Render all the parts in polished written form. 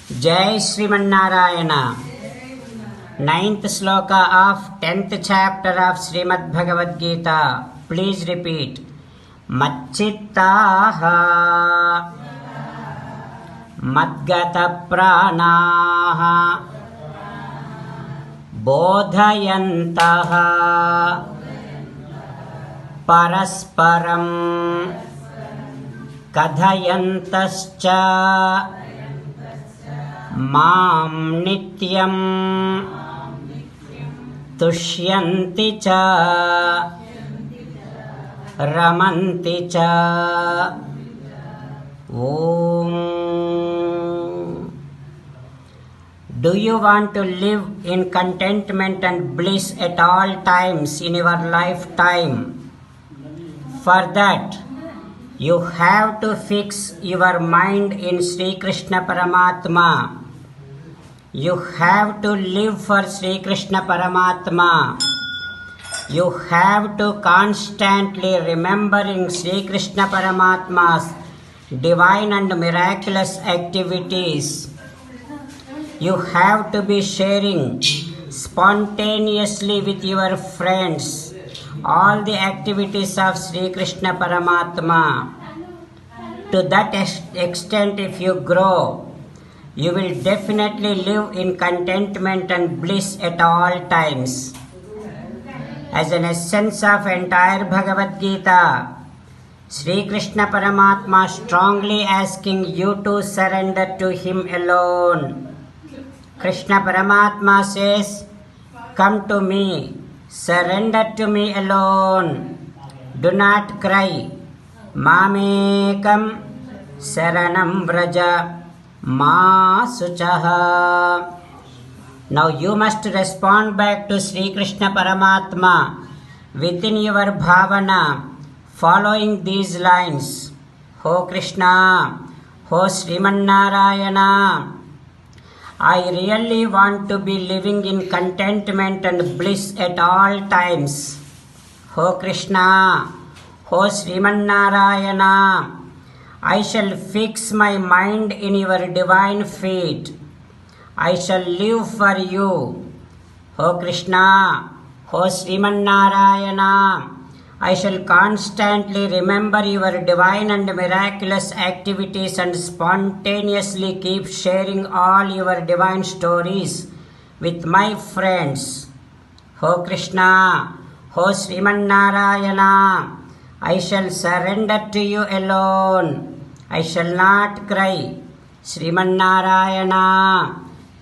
Jai Srimanarayana. Ninth sloka of 10th chapter of Srimad Bhagavad Gita. Please repeat. Macchittaha Madgata pranaha Bodhayantaha Parasparam Kadhayantascha మాం నిత్యం తుష్యంతి చ రమంతి చ. ఓం. Do you want to live in contentment and bliss at all times in your lifetime? For that, you have to fix your mind in Sri Krishna Paramatma. You have to live for Sri Krishna Paramatma. You have to constantly remembering Sri Krishna Paramatma's divine and miraculous activities. You have to be sharing spontaneously with your friends all the activities of Sri Krishna Paramatma. To that extent, if you grow, you will definitely live in contentment and bliss at all times. As an essence of entire Bhagavad Gita, Sri Krishna Paramatma strongly asking you to surrender to him alone. Krishna Paramatma says, "Come to me, surrender to me alone. Do not cry. Mamekam saranam vraja ma suchaha." Now you must respond back to Sri Krishna Paramatma within your bhavana following these lines. Ho Krishna, Ho Srimanarayana, I really want to be living in contentment and bliss at all times. Ho Krishna, Ho Srimanarayana, I shall fix my mind in your divine feet. I shall live for you. Ho Krishna, Ho Srimanarayana, I shall constantly remember your divine and miraculous activities and spontaneously keep sharing all your divine stories with my friends. Ho Krishna, Ho Srimanarayana, I shall surrender to you alone. I shall not cry. Srimanarayana,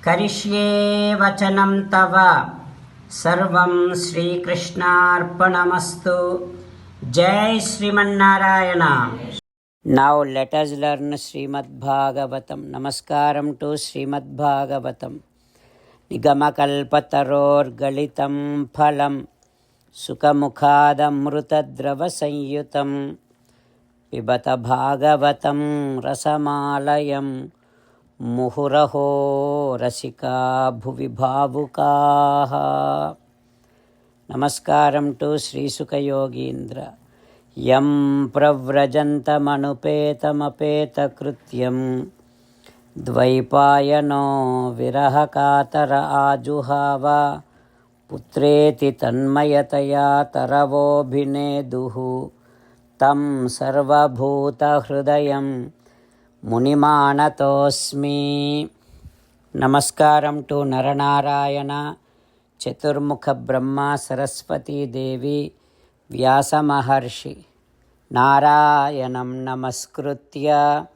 karishye vachanam tava. Sarvam Sri Krishnarpanamastu. Jai Srimanarayana. Now let us learn Srimad Bhagavatam. Namaskaram to Srimad Bhagavatam. Nigamakalpataror galitam phalam Sukhamukhadamrutadrava sanyutam Pibata Bhagavatam rasamalayam Muhuraho rasika bhuvi bhavukaha. Namaskaram to Sri Sukha Yogindra. Yam pravrajantamanupeta krutyam Dvaipayano virahakatara ajuhava Putreti tanmayataya taravobhineduhu Tam sarvabhuta hrudayam Munimanatosmi. Namaskaram to Naranarayana, Chaturmukha Brahma, Saraswati Devi, Vyasa Maharshi. Narayanam namaskritya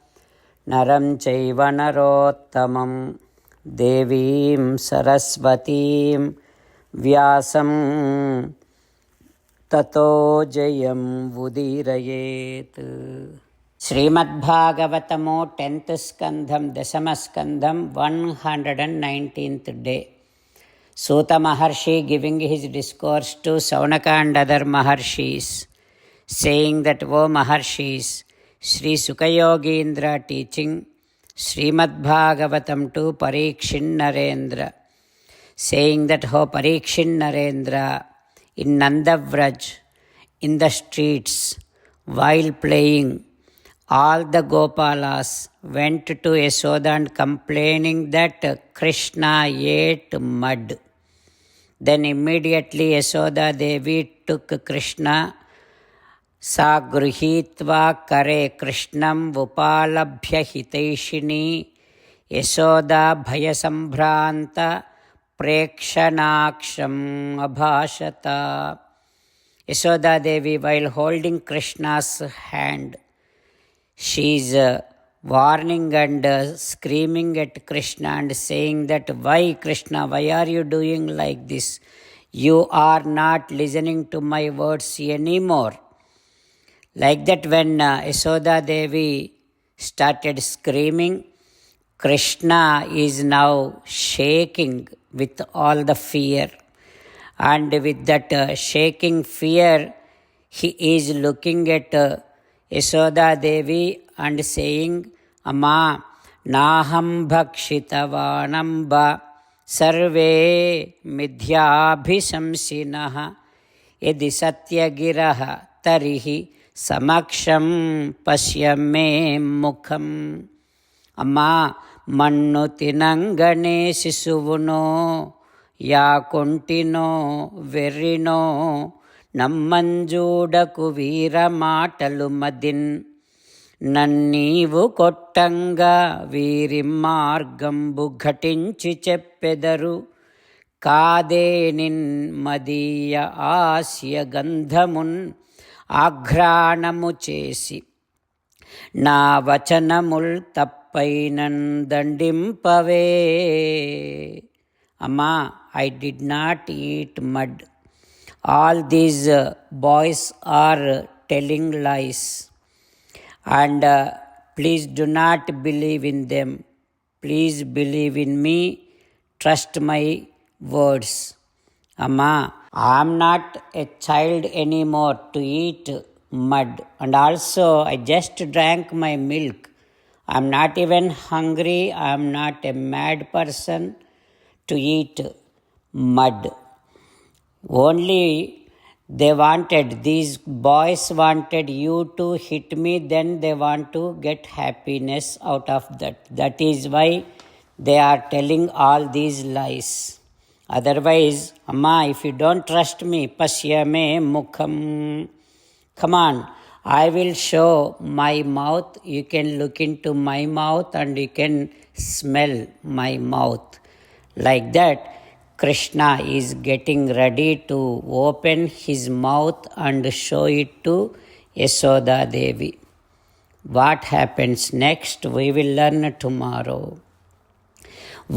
naram chaiva narottamam devim saraswatim vyasam tato jayam udirayet. Srimad Bhagavatamu 10th Skandham, Dasama Skandham, 119th day. Suta Maharshi giving his discourse to Saunaka and other Maharshis, saying that, O Maharshis, Sri Sukayogindra teaching Srimad Bhagavatam to Parikshin Narendra, saying that, O Parikshin Narendra, in Nandavraj, in the streets, while playing, all the Gopalas went to Yashoda and complaining that Krishna ate mud. Then immediately Yashoda Devi took Krishna, sa gruhitva kare Krishnam vupalabhya hitaishini Yashoda bhayasambranta prekshanaksham abhashata. Yashoda Devi, while holding Krishna's hand, she is warning and screaming at Krishna and saying that, why Krishna, why are you doing like this? You are not listening to my words anymore. Like that, when Yashoda Devi started screaming, Krishna is now shaking with all the fear. And with that shaking fear, he is looking at Yashoda Devi and saying, Amma, naham bhakshitavanamba sarve midhyabhisamsinaha yadi satyagiraha tarihi samaksham pasyame mukham. Amma, mannu tinangane sisuvuno yakuntinో వెర్రినో నమ్మంజూడకు వీర మాటలు మదిన్ నన్నీవు కొట్టంగా వీరి మార్గంబు ఘటించి చెప్పెదరు కాదే నిన్ మదీయ ఆస్య గంధమున్ ఆఘ్రాణము చేసి నా వచనముల్ తప్పైనన్ దండింపవే. Amma, I did not eat mud. All these boys are telling lies. And please do not believe in them. Please believe in me. Trust my words. Amma, I am not a child anymore to eat mud. And also, I just drank my milk. I am not even hungry. I am not a mad person to eat mud. Only these boys wanted you to hit me, then they want to get happiness out of that. That is why they are telling all these lies. Otherwise, Amma, if you don't trust me, pasyame mukham. Come on, I will show my mouth. You can look into my mouth and you can smell my mouth. Like that, Krishna is getting ready to open his mouth and show it to Yashoda Devi. What happens next, we will learn tomorrow.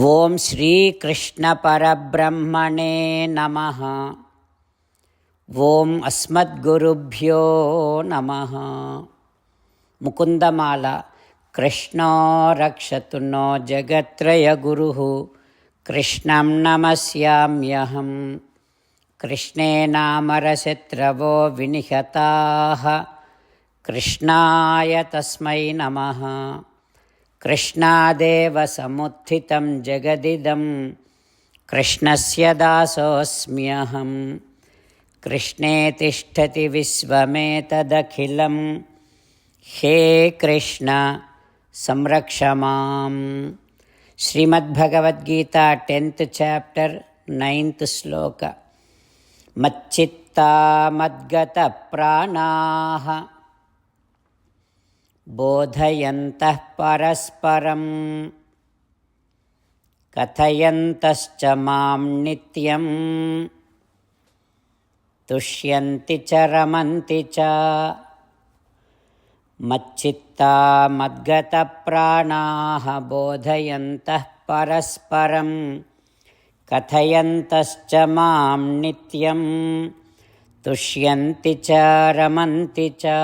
Om Shri Krishna Parabrahmane Namaha. Om Asmad Gurubhyo Namaha. Mukundamala. Krishna Rakshatu no Jagatraya Guruhu. Krishnam namasyamyaham. Krishne namarashatravo vinihataha. Krishnaya tasmai namaha. Krishnadeva samuthitam jagadidam. Krishnasya dasosmyaham. Krishne tishtati visvametadakhilam. He Krishna samrakshamam. Srimad Bhagavad Gita 10th chapter 9th sloka. Macchitta madgata pranaha bodhayantah parasparam kathayantascha mam nityam tushyanti cha ramanti cha. Macchitta madgata pranaha bodhayantah parasparam kathayantascha mam nityam tushyanti cha ramanti cha.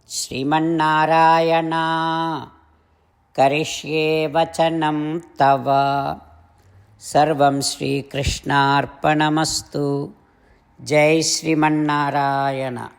Srimannarayana karishye vachanam tava. Sarvam Shri Krishnarpanamastu. Jai Srimannarayana.